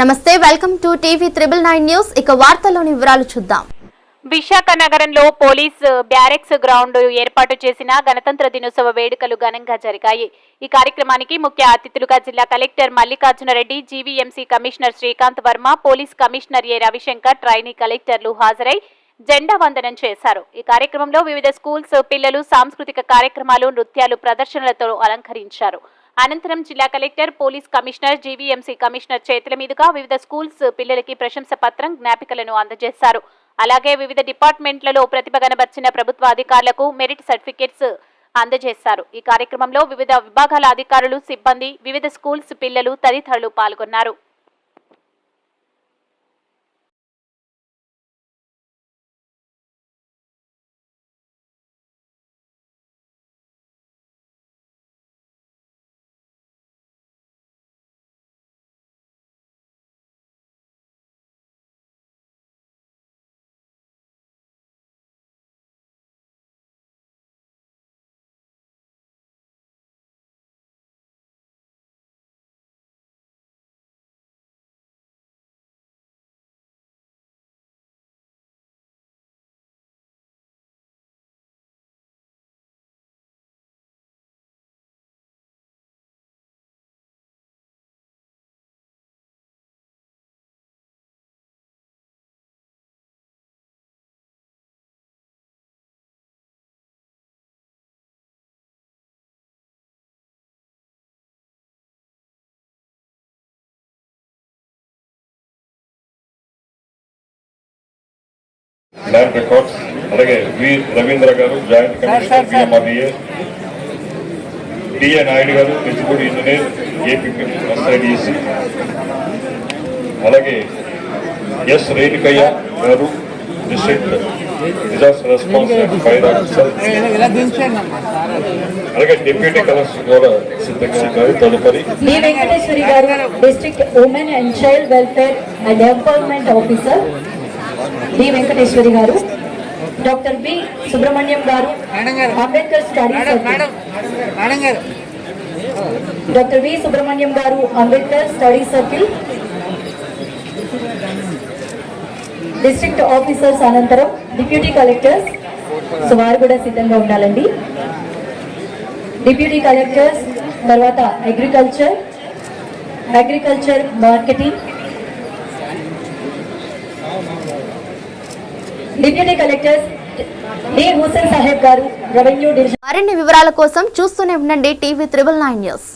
నమస్తే, welcome to TV 999 news. ఇక వార్తల్లోని వివరాలు చూద్దాం. విశాఖ నగరంలో పోలీస్ బ్యారెక్స్ గ్రౌండ్ ఏర్పాటు చేసిన గణతంత్ర దినోత్సవ వేడుకలు ఘనంగా జరిగాయి. ఈ కార్యక్రమానికి ముఖ్య అతిథులుగా జిల్లా collector Mallikarjuna Reddy, GVMC commissioner Srikanth Varma, police commissioner A Ravishankar, trainee కలెక్టర్లు హాజరై జెండా వందనం చేశారు. ఈ కార్యక్రమంలో వివిధ స్కూల్స్ పిల్లలు సాంస్కృతిక కార్యక్రమాలు, నృత్యాలు, ప్రదర్శనలతో అలంకరించారు. అనంతరం జిల్లా collector, police commissioner, GVMC commissioner చేతుల మీదుగా వివిధ స్కూల్స్ పిల్లలకి ప్రశంస పత్రం, జ్ఞాపికలను అందజేశారు. అలాగే వివిధ డిపార్ట్మెంట్లలో ప్రతిభ కనబర్చిన ప్రభుత్వ అధికారులకు మెరిట్ సర్టిఫికెట్స్ అందజేశారు. ఈ కార్యక్రమంలో వివిధ విభాగాల అధికారులు, సిబ్బంది, వివిధ స్కూల్స్ పిల్లలు తదితరులు పాల్గొన్నారు. ల్యాండ్ రికార్డ్స్, అలాగే V Ravindra garu joint commissioner BMRDA, D A Naidu garu executive engineer AP SIDC, అలాగే S Renukaiah garu district disaster response and fire officer, అలాగే డిప్యూటీ కలెక్టర్ కూడా సిద్ధంగా ఉన్నారు. తదుపరి D Venkateswari garu district women and child welfare and empowerment officer D Venkateswari garu, doctor B Subrahmanyam garu Ambedkar study circle, doctor V Subrahmanyam garu Ambedkar study circle district officers, అనంతరం deputy collectors. So వారు కూడా సిద్ధంగా ఉండాలండి. డిప్యూటీ కలెక్టర్స్ తర్వాత agriculture marketing, deputy collectors D Hussain Saheb గారు రెవెన్యూ డివిజన్. మరిన్ని వివరాల కోసం చూస్తూనే ఉండండి టీవీ 999 న్యూస్.